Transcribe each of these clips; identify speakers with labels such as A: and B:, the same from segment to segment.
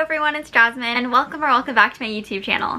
A: everyone, it's Jasmine and welcome back to my YouTube channel.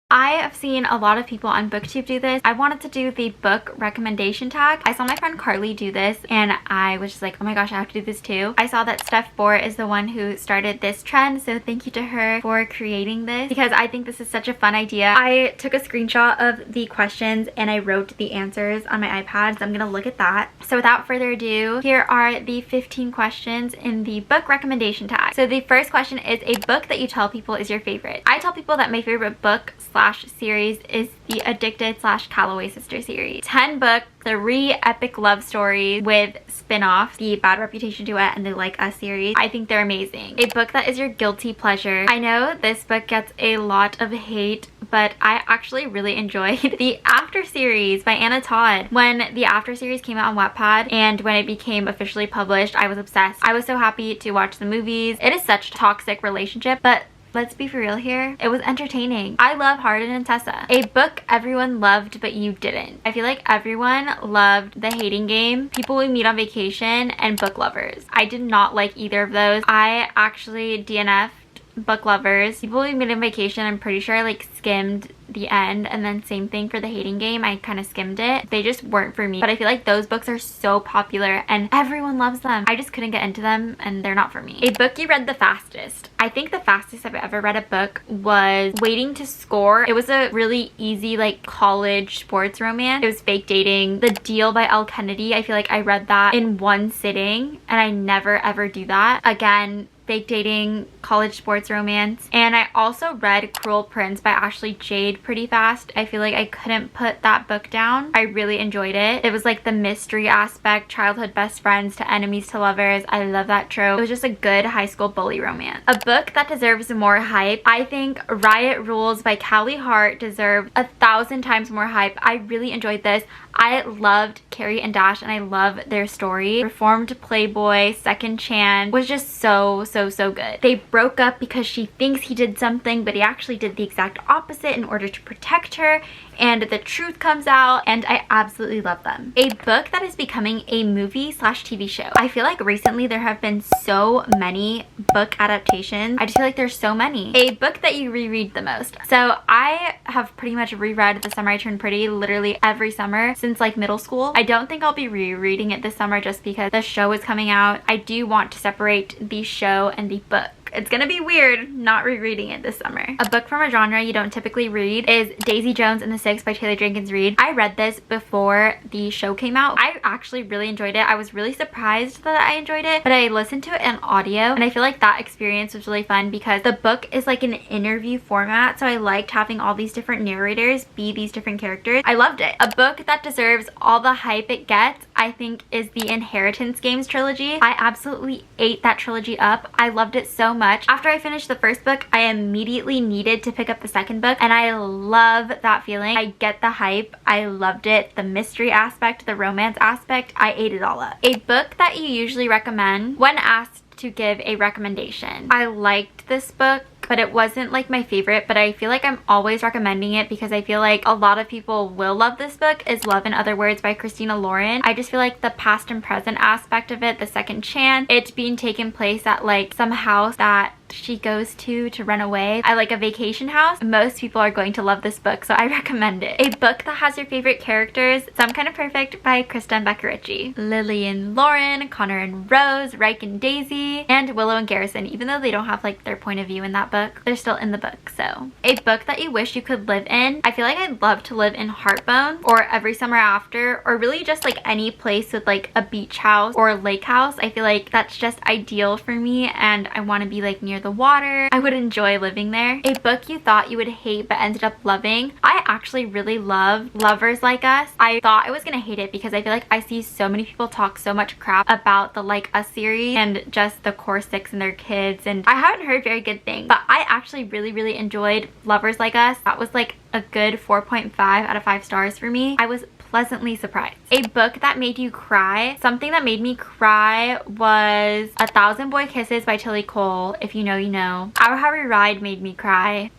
A: I have seen a lot of people on booktube do this. I wanted to do the book recommendation tag. I saw my friend Carly do this and I was just like, oh my gosh, I have to do this too. I saw that Steph Bohrer is the one who started this trend, so thank you to her for creating this because I think this is such a fun idea. I took a screenshot of the questions and I wrote the answers on my iPad, so I'm gonna look at that. So without further ado, here are the 15 questions in the book recommendation tag. So the first question is a book that you tell people is your favorite. I tell people that my favorite book slash series is the Addicted slash Calloway Sister series. 10 books, 3 epic love stories with spin-offs, the Bad Reputation Duet and the Like Us series. I think they're amazing. A book that is your guilty pleasure. I know this book gets a lot of hate, but I actually really enjoyed the After series by Anna Todd. When the After series came out on Wattpad and when it became officially published, I was obsessed. I was so happy to watch the movies. It is such a toxic relationship, but let's be for real here, it was entertaining. I love Hardin and Tessa. A book everyone loved but you didn't. I feel like everyone loved The Hating Game, People We Meet on Vacation, and Book Lovers. I did not like either of those. I actually DNF'd Book Lovers. People We Meet on Vacation, I'm pretty sure I like skimmed the end, and then same thing for The Hating Game. I kind of skimmed it. They just weren't for me, but I feel like those books are so popular and everyone loves them. I just couldn't get into them and they're not for me. A book you read the fastest. I think the fastest I've ever read a book was Waiting to Score. It was a really easy like college sports romance. It was Fake Dating. The Deal by Elle Kennedy. I feel like I read that in one sitting and I never ever do that again. Fake Dating, college sports romance. And I also read Cruel Prince by Ashley Jade pretty fast. I feel like I couldn't put that book down. I really enjoyed it. It was like the mystery aspect, childhood best friends to enemies to lovers. I love that trope. It was just a good high school bully romance. A book that deserves more hype. I think Riot Rules by Callie Hart deserved 1,000 times more hype. I really enjoyed this. I loved Carrie and Dash and I love their story. Reformed Playboy, Second Chance was just so good. They broke up because she thinks he did something, but he actually did the exact opposite in order to protect her, and the truth comes out, and I absolutely love them. A book that is becoming a movie slash TV show. I feel like recently there have been so many book adaptations. I just feel like there's so many. A book that you reread the most. So I have pretty much reread The Summer I Turned Pretty literally every summer since like middle school. I don't think I'll be rereading it this summer just because the show is coming out. I do want to separate the show and the book. It's gonna be weird not rereading it this summer. A book from a genre you don't typically read is Daisy Jones and the Six by Taylor Jenkins Reid. I read this before the show came out. I actually really enjoyed it. I was really surprised that I enjoyed it, but I listened to it in audio and I feel like that experience was really fun because the book is like an interview format, so I liked having all these different narrators be these different characters. I loved it. A book that deserves all the hype it gets, I think, is the Inheritance Games trilogy. I absolutely ate that trilogy up. I loved it so much. After I finished the first book, I immediately needed to pick up the second book, and I love that feeling. I get the hype. I loved it. The mystery aspect, the romance aspect, I ate it all up. A book that you usually recommend when asked to give a recommendation. I liked this book, but it wasn't like my favorite, but I feel like I'm always recommending it because I feel like a lot of people will love this book, is Love in Other Words by Christina Lauren. I just feel like the past and present aspect of it, the second chance, it being taken place at like some house that she goes to run away. I like a vacation house. Most people are going to love this book, so I recommend it. A book that has your favorite characters. Some Kind of Perfect by Krista and Becca Ritchie. Lily and Lauren, Connor and Rose, Reich and Daisy, and Willow and Garrison. Even though they don't have like their point of view in that book, they're still in the book. So a book that you wish you could live in. I feel like I'd love to live in Heartbone or Every Summer After, or really just like any place with like a beach house or a lake house. I feel like that's just ideal for me and I want to be like near the water. I would enjoy living there. A book you thought you would hate but ended up loving. I actually really love Lovers Like Us. I thought I was gonna hate it because I feel like I see so many people talk so much crap about the Like Us series and just the core six and their kids, and I haven't heard very good things, but I actually really enjoyed Lovers Like Us. That was like a good 4.5 out of 5 stars for me. I was pleasantly surprised. A book that made you cry. Something that made me cry was A Thousand Boy Kisses by Tilly Cole. If you know, you know. Our Harry Ride made me cry.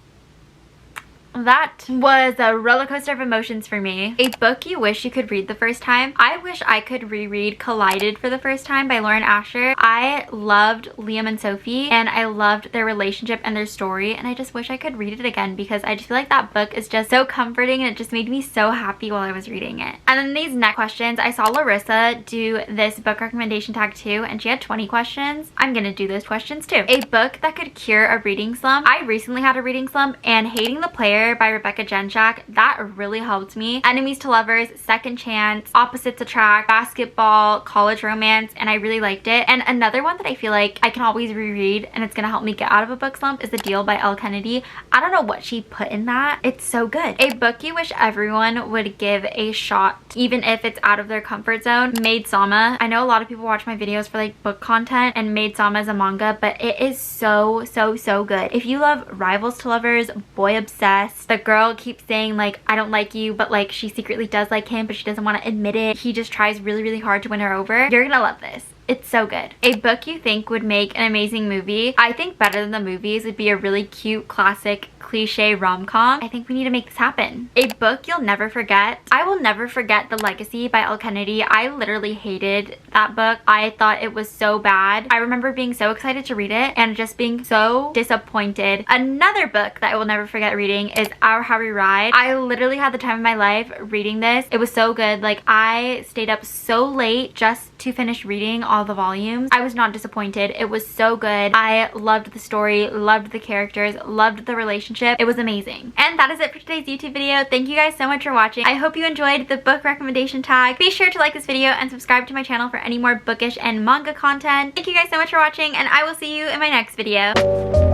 A: That was a roller coaster of emotions for me. A book you wish you could read the first time. I wish I could reread Collided for the first time by Lauren Asher. I loved Liam and Sophie, and I loved their relationship and their story, and I just wish I could read it again because I just feel like that book is just so comforting and it just made me so happy while I was reading it. And then these next questions, I saw Larissa do this book recommendation tag too, and she had 20 questions. I'm gonna do those questions too. A book that could cure a reading slump. I recently had a reading slump, and Hating the Player by Rebecca Genshak, that really helped me. Enemies to Lovers, Second Chance, Opposites Attract, Basketball, College Romance, and I really liked it. And another one that I feel like I can always reread and it's gonna help me get out of a book slump is The Deal by Elle Kennedy. I don't know what she put in that. It's so good. A book you wish everyone would give a shot, even if it's out of their comfort zone. Maid Sama. I know a lot of people watch my videos for like book content, and Maid Sama is a manga, but it is so good. If you love Rivals to Lovers, Boy Obsessed, the girl keeps saying like, I don't like you, but like she secretly does like him, but she doesn't want to admit it. He just tries really hard to win her over. You're gonna love this. It's so good. A book you think would make an amazing movie. I think better than the movies would be a really cute, classic, cliche rom-com. I think we need to make this happen. A book you'll never forget. I will never forget The Legacy by Elle Kennedy. I literally hated that book. I thought it was so bad. I remember being so excited to read it and just being so disappointed. Another book that I will never forget reading is Our Harry Ride. I literally had the time of my life reading this. It was so good. Like, I stayed up so late just to finish reading all the volumes. I was not disappointed. It was so good. I loved the story, loved the characters, loved the relationship. It was amazing. And that is it for today's YouTube video. Thank you guys so much for watching. I hope you enjoyed the book recommendation tag. Be sure to like this video and subscribe to my channel for any more bookish and manga content. Thank you guys so much for watching, and I will see you in my next video.